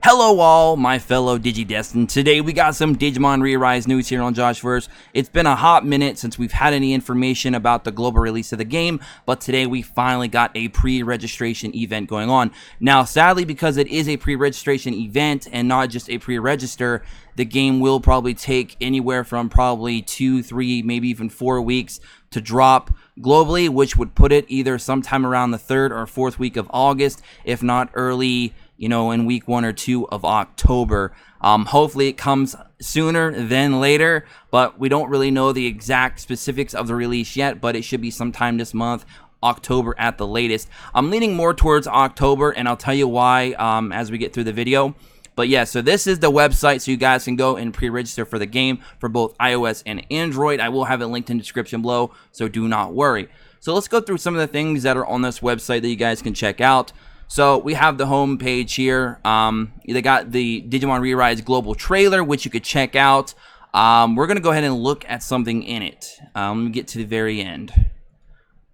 Hello all, my fellow Digidestined. Today we got some Digimon ReArise news here on Joshverse. It's been a hot minute since we've had any information about the global release of the game, but today we finally got a pre-registration event going on. Now, sadly, because it is a pre-registration event and not just a pre-register, the game will probably take anywhere from probably 2, 3, maybe even 4 weeks to drop globally, which would put it either sometime around the 3rd or 4th week of August, if not early, in week 1 or 2 of October. Hopefully it comes sooner than later, but we don't really know the exact specifics of the release yet, but it should be sometime this month, October at the latest. I'm leaning more towards October, and I'll tell you why as we get through the video. But yeah, so this is the website, so you guys can go and pre-register for the game for both iOS and Android. I will have it linked in the description below, so do not worry. So let's go through some of the things that are on this website that you guys can check out. So we have the home page here. They got the Digimon ReArise global trailer, which you could check out. We're going to go ahead and look at something in it. Let me get to the very end.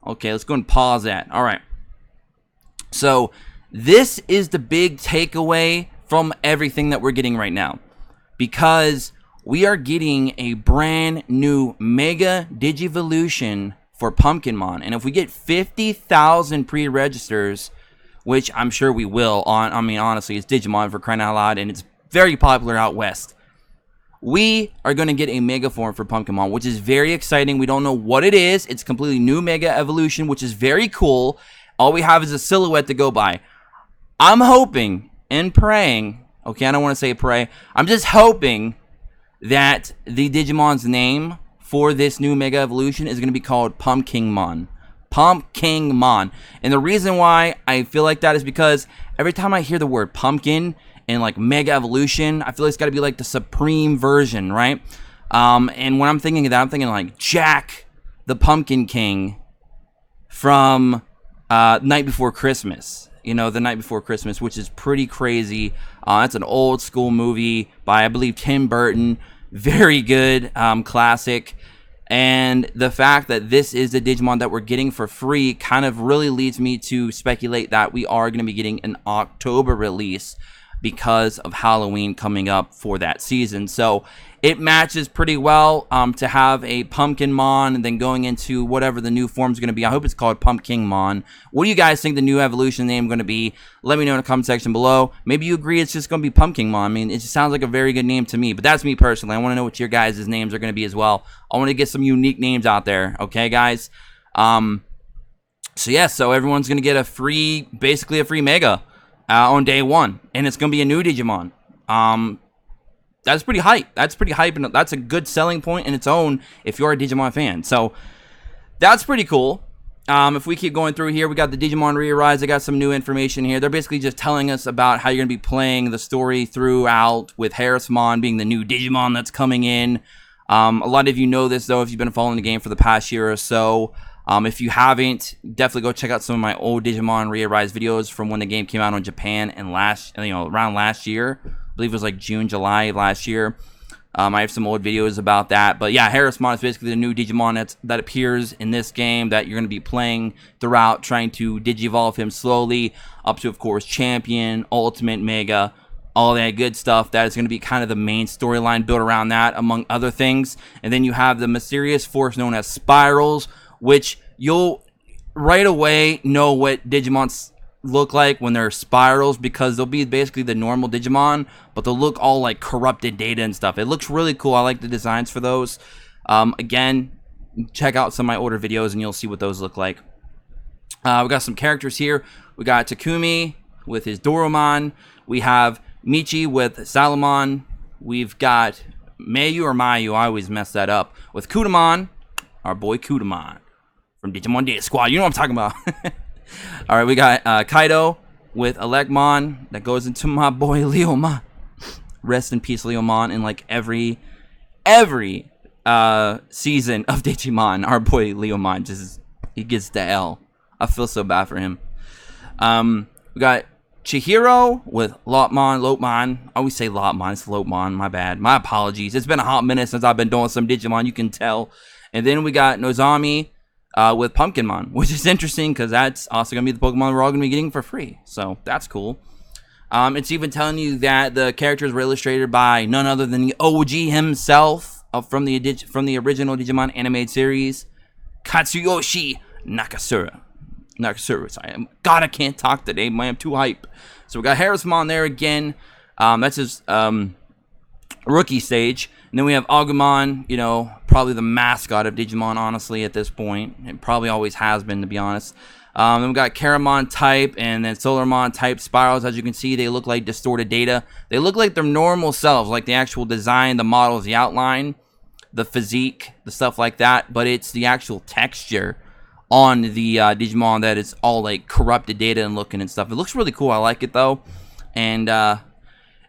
Okay, let's go and pause that. All right. So this is the big takeaway from everything that we're getting right now, because we are getting a brand new Mega Digivolution for Pumpkinmon. And if we get 50,000 pre-registers, which I'm sure we will, honestly, it's Digimon for crying out loud, and it's very popular out west. We are going to get a Mega form for Pumpkinmon, which is very exciting. We don't know what it is. It's completely new Mega Evolution, which is very cool. All we have is a silhouette to go by. I'm hoping and praying, okay, I don't want to say pray, I'm just hoping that the Digimon's name for this new Mega Evolution is going to be called Pumpkinmon. Pumpkinmon. And the reason why I feel like that is because every time I hear the word pumpkin and like Mega Evolution, I feel like it's got to be like the supreme version, right? And when I'm thinking of that, I'm thinking like Jack the Pumpkin King from Night Before Christmas. The Night Before Christmas, which is pretty crazy. That's an old school movie by, I believe, Tim Burton. Very good, classic. And the fact that this is the Digimon that we're getting for free kind of really leads me to speculate that we are going to be getting an October release because of Halloween coming up for that season. So it matches pretty well to have a Pumpkinmon and then going into whatever the new form is going to be. I hope it's called Pumpkinmon. What do you guys think the new evolution name is going to be? Let me know in the comment section below. Maybe you agree it's just going to be Pumpkinmon. I mean, it just sounds like a very good name to me, but that's me personally. I want to know what your guys' names are going to be as well. I want to get some unique names out there. Okay, guys? So everyone's going to get basically a free Mega on day 1, and it's going to be a new Digimon. That's pretty hype. That's pretty hype, and that's a good selling point in its own if you're a Digimon fan. So that's pretty cool. If we keep going through here, we got the Digimon ReArise. I got some new information here. They're basically just telling us about how you're going to be playing the story throughout, with Harrismon being the new Digimon that's coming in. A lot of you know this, though, if you've been following the game for the past year or so. If you haven't, definitely go check out some of my old Digimon ReArise videos from when the game came out in Japan and around last year. I believe it was like June, July of last year. I have some old videos about that. But yeah, Harrismon is basically the new Digimon that appears in this game that you're going to be playing throughout, trying to Digivolve him slowly up to, of course, Champion, Ultimate, Mega, all that good stuff. That is going to be kind of the main storyline built around that, among other things. And then you have the mysterious force known as Spirals, which you'll right away know what Digimon's look like when they're spirals, because they'll be basically the normal Digimon, but they'll look all like corrupted data and stuff. It looks really cool. I like the designs for those. Again, check out some of my older videos and you'll see what those look like. We got some characters here. We got Takumi with his Doromon. We have Michi with Salamon. We've got Mayu or Mayu, I always mess that up, with Kudamon, our boy Kudamon from Digimon Data Squad. You know what I'm talking about. All right, we got Kaido with Elecmon that goes into my boy Leomon. Rest in peace, Leomon. In like every season of Digimon, our boy Leomon he gets the L. I feel so bad for him. We got Chihiro with Lopmon. I always say Lopmon. It's Lopmon. My bad. My apologies. It's been a hot minute since I've been doing some Digimon. You can tell. And then we got Nozomi with Pumpkinmon, which is interesting because that's also going to be the Pokemon we're all going to be getting for free. So that's cool. It's even telling you that the characters were illustrated by none other than the OG himself from the original Digimon animated series, Katsuyoshi Nakasura. Sorry. God, I can't talk today, man. I'm too hype. So we got Harrismon there again. That's his rookie stage. And then we have Agumon, you know, probably the mascot of Digimon, honestly, at this point. It probably always has been, to be honest. Then we got Karamon type and then Solarmon type spirals. As you can see, they look like distorted data. They look like their normal selves, like the actual design, the models, the outline, the physique, the stuff like that. But it's the actual texture on the Digimon that is all like corrupted data and looking and stuff. It looks really cool. I like it though. And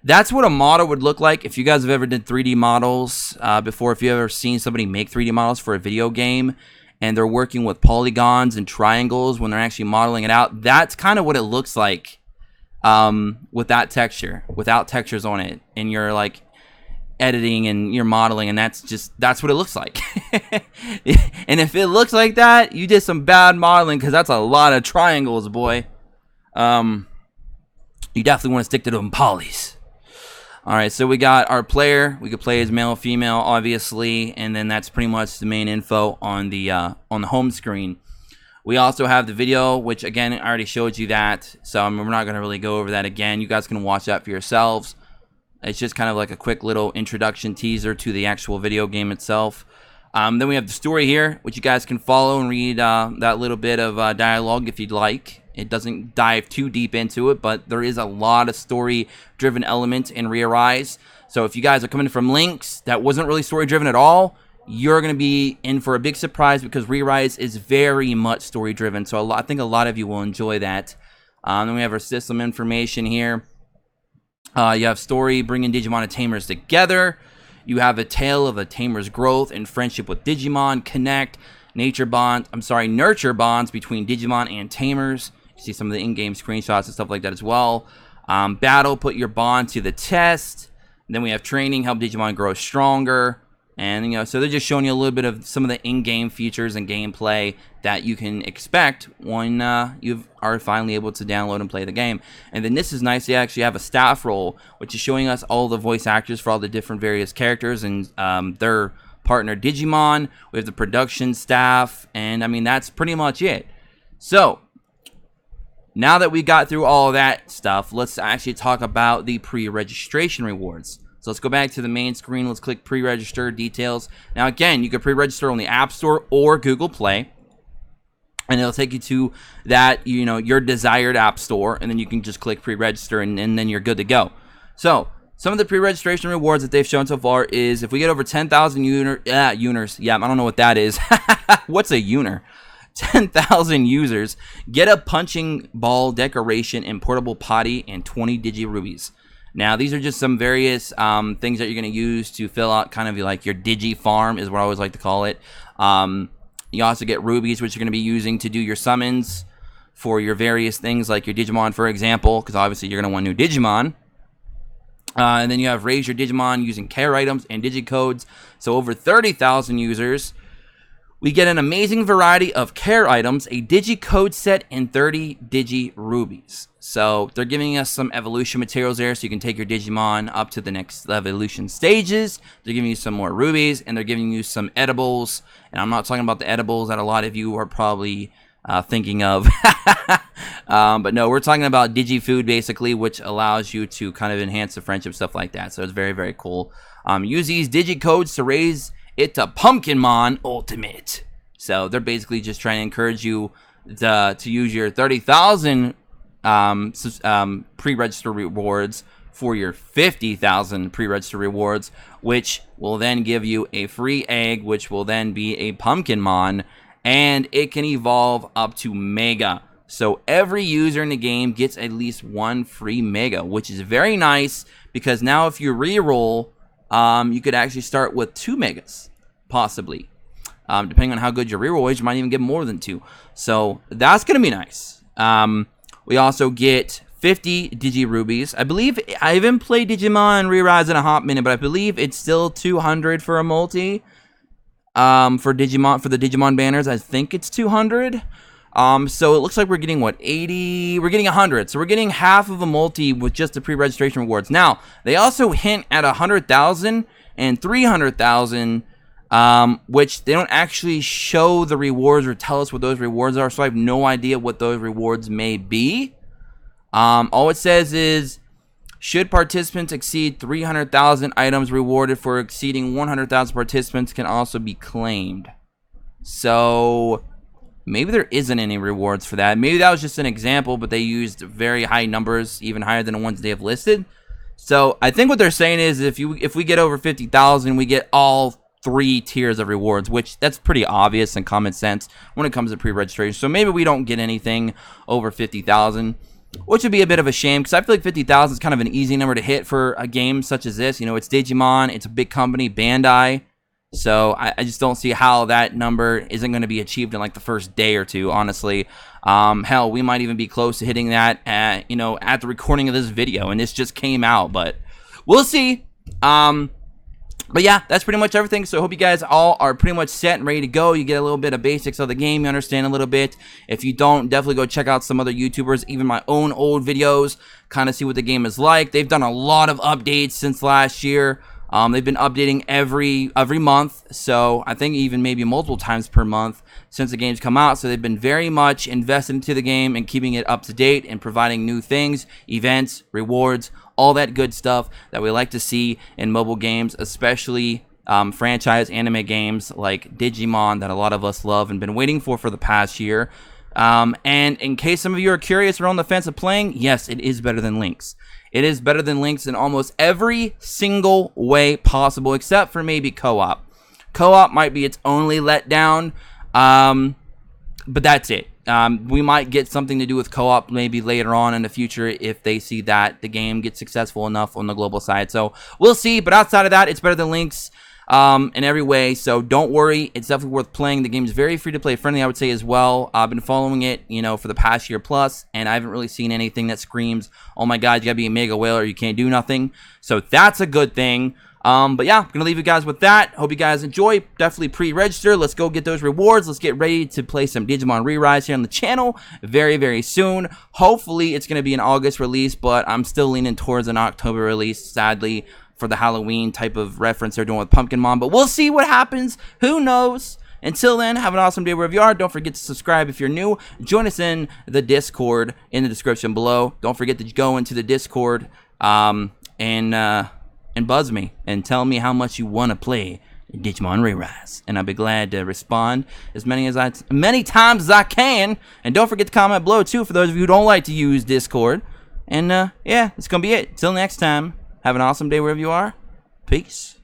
that's what a model would look like. If you guys have ever did 3D models before, if you've ever seen somebody make 3D models for a video game and they're working with polygons and triangles when they're actually modeling it out, that's kind of what it looks like with that texture, without textures on it. And you're like editing and you're modeling, and that's what it looks like. And if it looks like that, you did some bad modeling, because that's a lot of triangles, boy. You definitely want to stick to them polys. Alright, so we got our player. We could play as male or female, obviously, and then that's pretty much the main info on the home screen. We also have the video, which again, I already showed you that, so we're not going to really go over that again. You guys can watch that for yourselves. It's just kind of like a quick little introduction teaser to the actual video game itself. Then we have the story here, which you guys can follow and read that little bit of dialogue if you'd like. It doesn't dive too deep into it, but there is a lot of story-driven elements in ReArise. So if you guys are coming from links that wasn't really story-driven at all, you're going to be in for a big surprise, because ReArise is very much story-driven. So I think a lot of you will enjoy that. Then we have our system information here. You have story, bringing Digimon and Tamers together. You have a tale of a Tamer's growth and friendship with Digimon. Connect, nurture bonds between Digimon and Tamers. You see some of the in-game screenshots and stuff like that as well. Battle, put your bond to the test. And then we have training, help Digimon grow stronger. And, you know, so they're just showing you a little bit of some of the in-game features and gameplay that you can expect when you are finally able to download and play the game. And then this is nice. They actually have a staff role, which is showing us all the voice actors for all the different various characters and their partner Digimon. We have the production staff, and I mean, that's pretty much it. So now that we got through all of that stuff, let's actually talk about the pre-registration rewards. So let's go back to the main screen. Let's click pre-register details. Now again, you can pre-register on the App Store or Google Play, and it'll take you to that, you know, your desired app store, and then you can just click pre-register, and then you're good to go. So some of the pre-registration rewards that they've shown so far is if we get over 10,000 uners, yeah, I don't know what that is. What's a uner? 10,000 users, get a punching ball decoration and portable potty and 20 Digi Rubies. Now, these are just some various things that you're going to use to fill out kind of like your Digi farm, is what I always like to call it. You also get rubies, which you're going to be using to do your summons for your various things, like your Digimon, for example, because obviously you're going to want new Digimon. And then you have raise your Digimon using care items and Digicodes. So over 30,000 users, we get an amazing variety of care items, a Digicode set, and 30 Digi Rubies. So they're giving us some evolution materials there, so you can take your Digimon up to the next evolution stages. They're giving you some more rubies, and they're giving you some edibles. And I'm not talking about the edibles that a lot of you are probably thinking of. But no, we're talking about Digi Food, basically, which allows you to kind of enhance the friendship, stuff like that. So it's very, very cool. Use these Digicodes to raise it to Pumpkinmon Ultimate. So they're basically just trying to encourage you to use your 30,000 pre-register rewards for your 50,000 pre-register rewards, which will then give you a free egg, which will then be a Pumpkinmon, and it can evolve up to Mega. So every user in the game gets at least one free Mega, which is very nice, because now if you re-roll, you could actually start with 2 Megas, possibly. Depending on how good your reroll is, you might even get more than 2. So that's going to be nice. We also get 50 Digi Rubies. I believe, I haven't played Digimon ReArise in a hot minute, but I believe it's still 200 for a multi. For the Digimon banners, I think it's 200. So it looks like we're getting, what, 80? We're getting 100. So we're getting half of a multi with just the pre-registration rewards. Now, they also hint at 100,000 and 300,000, which they don't actually show the rewards or tell us what those rewards are. So I have no idea what those rewards may be. All it says is, should participants exceed 300,000 items rewarded for exceeding 100,000 participants can also be claimed. So maybe there isn't any rewards for that. Maybe that was just an example, but they used very high numbers, even higher than the ones they have listed. So I think what they're saying is if we get over 50,000, we get all 3 tiers of rewards, which that's pretty obvious and common sense when it comes to pre-registration. So maybe we don't get anything over 50,000. Which would be a bit of a shame, because I feel like 50,000 is kind of an easy number to hit for a game such as this. You know, it's Digimon, it's a big company, Bandai. So I just don't see how that number isn't going to be achieved in like the first day or two, honestly. Hell, we might even be close to hitting that at, you know, at the recording of this video, and this just came out, but we'll see. But yeah, that's pretty much everything. So I hope you guys all are pretty much set and ready to go. You get a little bit of basics of the game. You understand a little bit. If you don't, definitely go check out some other YouTubers, even my own old videos, kind of see what the game is like. They've done a lot of updates since last year. They've been updating every month, so I think even maybe multiple times per month since the game's come out. So they've been very much invested into the game and keeping it up to date and providing new things, events, rewards, all that good stuff that we like to see in mobile games, especially franchise anime games like Digimon that a lot of us love and been waiting for the past year. And in case some of you are curious or on the fence of playing, yes, it is better than Lynx. It is better than Lynx in almost every single way possible, except for maybe co-op. Co-op might be its only letdown, but that's it. We might get something to do with co-op maybe later on in the future if they see that the game gets successful enough on the global side. So we'll see, but outside of that, it's better than Lynx in every way, so don't worry. It's definitely worth playing. The game is very free-to-play friendly, I would say, as well. I've been following it, you know, for the past year plus, and I haven't really seen anything that screams, oh my god, you gotta be a mega whale or you can't do nothing. So that's a good thing. But yeah, I'm gonna leave you guys with that. Hope you guys enjoy. Definitely pre-register. Let's go get those rewards. Let's get ready to play some Digimon ReArise here on the channel very, very soon. Hopefully, it's gonna be an August release, but I'm still leaning towards an October release, sadly, for the Halloween type of reference they're doing with Pumpkin Mom. But we'll see what happens. Who knows? Until then, have an awesome day wherever you are. Don't forget to subscribe if you're new. Join us in the Discord in the description below. Don't forget to go into the Discord and buzz me and tell me how much you want to play Digimon ReArise, and I'll be glad to respond as many times as I can. And don't forget to comment below too for those of you who don't like to use Discord. And yeah, that's gonna be it. Till next time. Have an awesome day wherever you are. Peace.